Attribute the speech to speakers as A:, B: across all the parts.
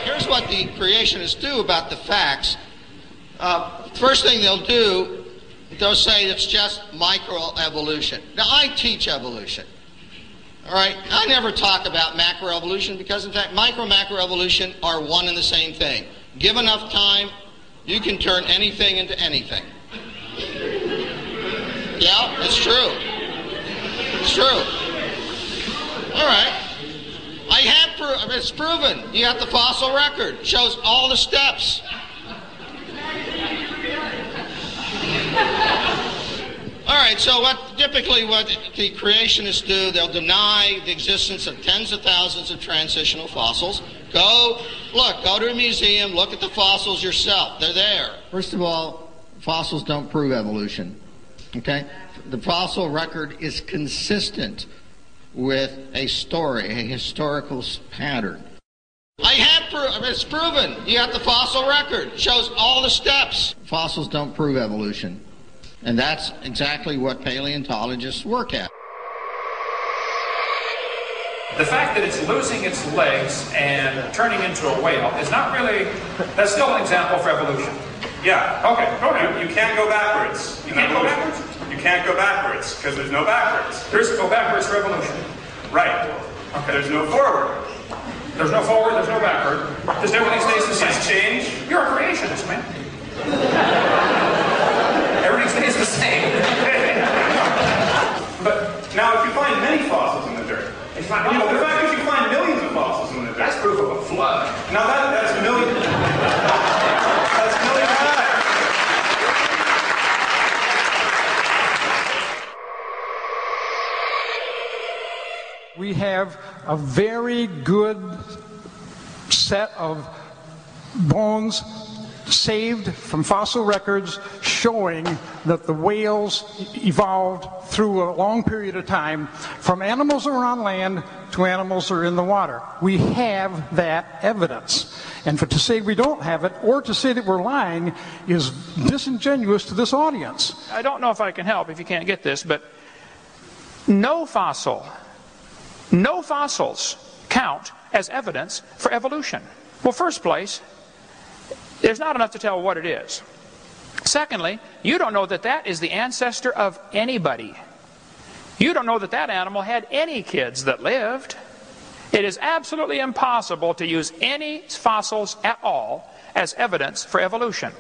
A: Here's what the creationists do about the facts. First thing they'll do, they'll say it's just microevolution. Now, I teach evolution. All right? I never talk about macroevolution because, in fact, macroevolution are one and the same thing. Give enough time, you can turn anything into anything. Yeah, it's true. It's true. All right. It's proven. You got the fossil record. It shows all the steps. All right, so typically what the creationists do, they'll deny the existence of tens of thousands of transitional fossils. Go to a museum, look at the fossils yourself. They're there. First of all, fossils don't prove evolution. Okay? The fossil record is consistent with a story, a historical pattern. It's proven. You got the fossil record. It shows all the steps. Fossils don't prove evolution. And that's exactly what paleontologists work at.
B: The fact that it's losing its legs and turning into a whale is not really, that's still an example for evolution.
C: Yeah.
B: Okay, go ahead.
C: You can't go backwards.
B: You can't go backwards?
C: You can't go backwards because there's no backwards.
B: There's go backwards for evolution.
C: Right.
B: Okay.
C: There's no forward.
B: There's no forward, there's no backward. Just everything stays the same.
C: It's change.
B: You're a creationist, man. Everything stays the same.
C: But now if you find many fossils in the dirt, the fact that you find millions of fossils in the dirt,
B: That's proof of a flood.
C: Now that's millions. That's millions of
D: We have a very good set of bones saved from fossil records showing that the whales evolved through a long period of time from animals that were on land to animals that are in the water. We have that evidence. And to say we don't have it or to say that we're lying is disingenuous to this audience.
B: I don't know if I can help if you can't get this, but no fossils count as evidence for evolution. Well, first place, there's not enough to tell what it is. Secondly, you don't know that that is the ancestor of anybody. You don't know that that animal had any kids that lived. It is absolutely impossible to use any fossils at all as evidence for evolution.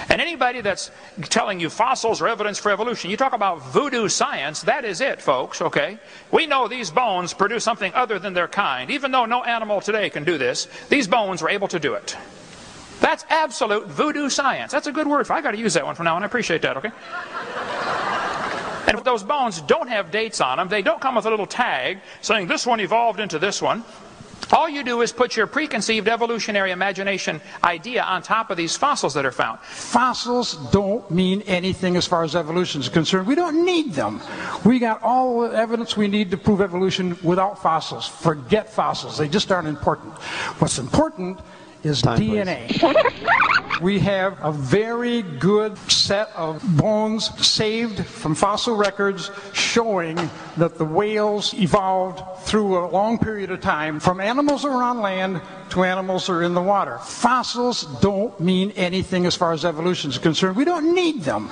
B: And anybody that's telling you fossils are evidence for evolution, you talk about voodoo science, that is it, folks, okay? We know these bones produce something other than their kind. Even though no animal today can do this, these bones were able to do it. That's absolute voodoo science. That's a good word. I got to use that one from now on. I appreciate that, okay? And if those bones don't have dates on them, they don't come with a little tag saying this one evolved into this one. All you do is put your preconceived evolutionary imagination idea on top of these fossils that are found.
D: Fossils don't mean anything as far as evolution is concerned. We don't need them. We got all the evidence we need to prove evolution without fossils. Forget fossils. They just aren't important. What's important is DNA. We have a very good set of bones saved from fossil records showing that the whales evolved through a long period of time from animals that were on land to animals that are in the water. Fossils don't mean anything as far as evolution is concerned. We don't need them.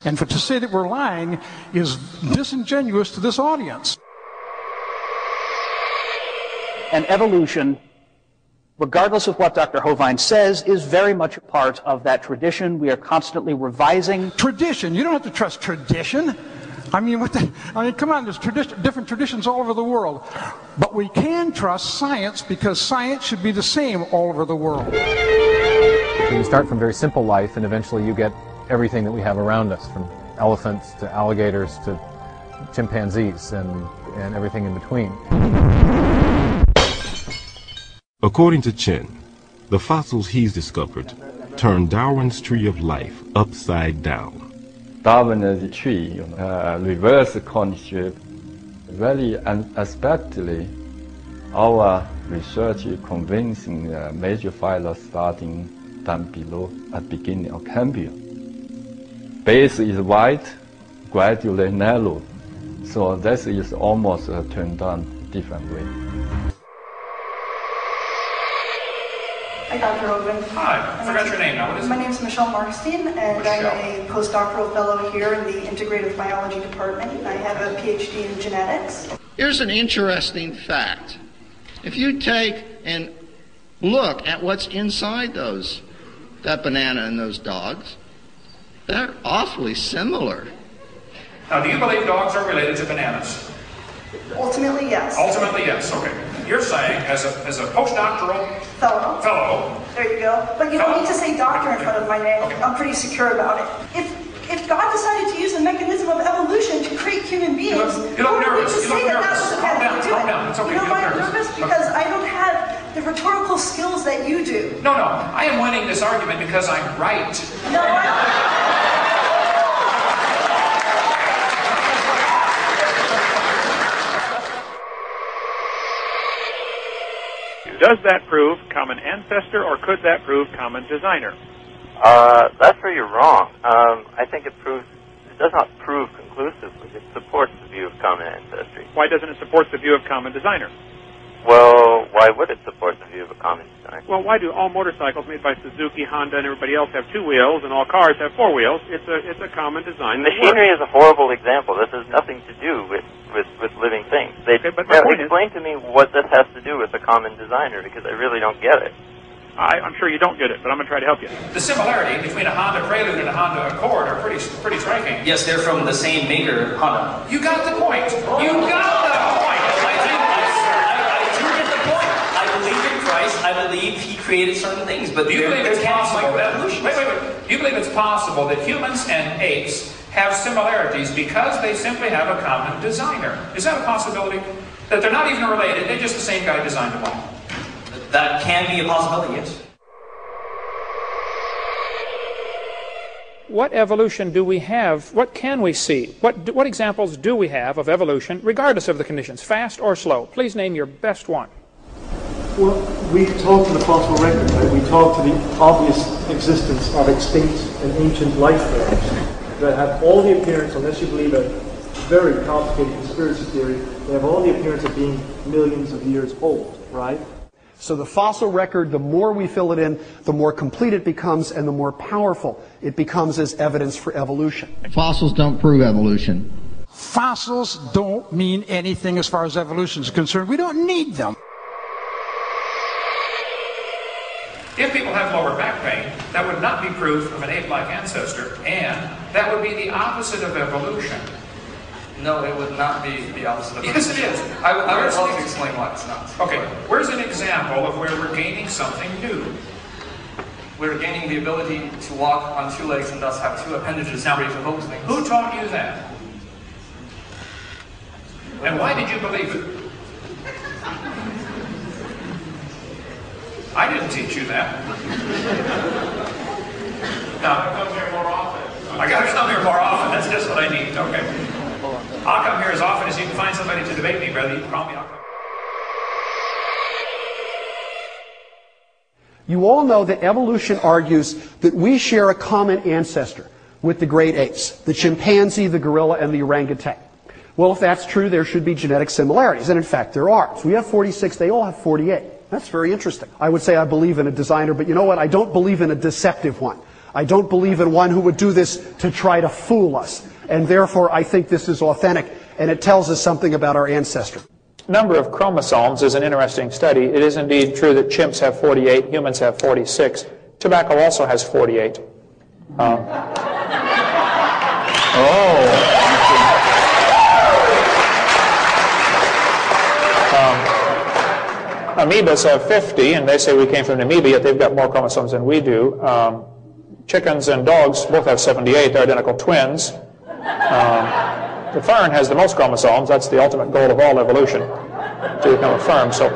D: And to say that we're lying is disingenuous to this audience.
E: And evolution, regardless of what Dr. Hovind says, is very much a part of that tradition. We are constantly revising.
D: Tradition? You don't have to trust tradition. I mean, come on, there's different traditions all over the world. But we can trust science because science should be the same all over the world.
F: You start from very simple life, and eventually you get everything that we have around us, from elephants to alligators to chimpanzees and everything in between.
G: According to Chen, the fossils he's discovered turn Darwin's tree of life upside down.
H: Darwin's tree, reverse concept, very unexpectedly, our research is convincing major phyla starting down below at beginning of Cambrian. Base is wide, gradually narrow, so this is almost turned on a different way.
I: Hi, Dr. Hogan.
B: Hi, I forgot your name now. What is it?
I: My name is Michelle Markstein, and I'm a postdoctoral fellow here in the Integrative Biology Department. I have a PhD in genetics.
A: Here's an interesting fact. If you take and look at what's inside that banana and those dogs, they're awfully similar.
B: Now, do you believe dogs are related to bananas?
I: Ultimately, yes.
B: Ultimately, yes. Okay. You're saying, as a postdoctoral fellow.
I: There you go. But you don't need to say doctor in front of my name. Okay. I'm pretty secure about it. If God decided to use the mechanism of evolution to create human beings,
B: you look nervous.
I: You say that was the bad thing to do
B: Calm down. It's okay.
I: You know why I'm nervous? Because I don't have the rhetorical skills that you do.
B: No. I am winning this argument because I'm right.
I: No, I don't.
J: Does that prove common ancestor, or could that prove common designer?
K: That's where you're wrong. I think it does not prove conclusively. It supports the view of common ancestry.
J: Why doesn't it support the view of common designer?
K: Well, why would it support the view of a common designer?
J: Well, why do all motorcycles made by Suzuki, Honda, and everybody else have 2 wheels, and all cars have 4 wheels? It's a common design.
K: Machinery is a horrible example. This has nothing to do with living things. Explain to me what this has to do with a common designer, because I really don't get it.
J: I'm sure you don't get it, but I'm going to try to help you.
B: The similarity between a Honda Prelude and a Honda Accord are pretty striking.
L: Yes, they're from the same maker, Honda.
B: You got the point. You got the point.
L: I do get the point. I believe in Christ. I believe he created certain things, but
B: do you believe it's possible that
L: evolution.
B: Wait. Do you believe it's possible that humans and apes have similarities because they simply have a common designer? Is that a possibility? That they're not even related, they're just the same guy designed them all?
L: That can be a possibility, yes.
B: What evolution do we have? What can we see? What examples do we have of evolution, regardless of the conditions, fast or slow? Please name your best one.
M: Well, we talk to the fossil record, right? We talk to the obvious existence of extinct and ancient life forms that have all the appearance, unless you believe a very complicated conspiracy theory, they have all the appearance of being millions of years old, right?
N: So the fossil record, the more we fill it in, the more complete it becomes and the more powerful it becomes as evidence for evolution.
A: Fossils don't prove evolution.
D: Fossils don't mean anything as far as evolution is concerned. We don't need them.
B: If people have lower back pain, that would not be proof of an ape-like ancestor, and that would be the opposite of evolution.
L: No, it would not be the opposite of
B: Yes, it is.
L: I would love to explain why it's not.
B: Okay, where's an example of where we're gaining something new?
L: We're gaining the ability to walk on 2 legs and thus have 2 appendages free to hold things.
B: Who taught you that? And why did you believe it? I didn't teach you that.
C: I'll come here more often.
B: I gotta come here more often. That's just what I need. Okay. I'll come here as often as you can find somebody to debate me, brother. You can call me. I'll come.
N: You all know that evolution argues that we share a common ancestor with the great apes, the chimpanzee, the gorilla, and the orangutan. Well, if that's true, there should be genetic similarities, and in fact there are. So we have 46, they all have 48. That's very interesting. I would say I believe in a designer, but you know what? I don't believe in a deceptive one. I don't believe in one who would do this to try to fool us. And therefore, I think this is authentic, and it tells us something about our ancestry.
B: Number of chromosomes is an interesting study. It is indeed true that chimps have 48, humans have 46. Tobacco also has 48. Amoebas have 50, and they say we came from Namibia, yet they've got more chromosomes than we do. Chickens and dogs both have 78. They're identical twins. The fern has the most chromosomes. That's the ultimate goal of all evolution, to become a fern. So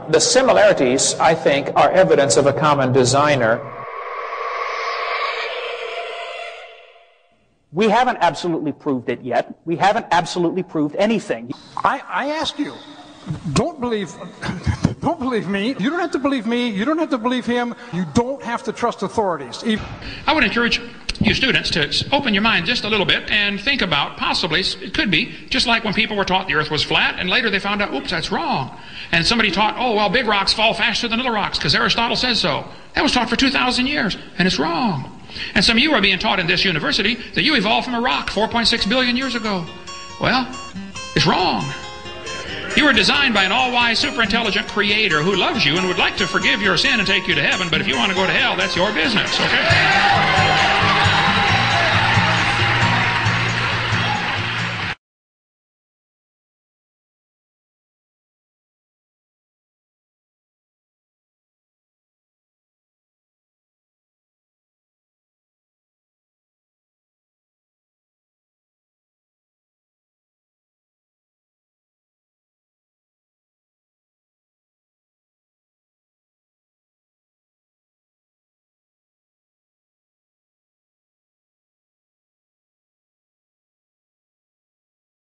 B: the similarities, I think, are evidence of a common designer.
E: We haven't absolutely proved it yet. We haven't absolutely proved anything.
D: I ask you, don't believe me. You don't have to believe me. You don't have to believe him. You don't have to trust authorities.
O: I would encourage
B: you students to open your mind just a little bit and think about, possibly, it could be, just like when people were taught the earth was flat, and later they found out, oops, that's wrong. And somebody taught, oh, well, big rocks fall faster than little rocks, because Aristotle says so. That was taught for 2,000 years, and it's wrong. And some of you are being taught in this university that you evolved from a rock 4.6 billion years ago. Well, it's wrong. You were designed by an all-wise, super-intelligent creator who loves you and would like to forgive your sin and take you to heaven, but if you want to go to hell, that's your business, okay?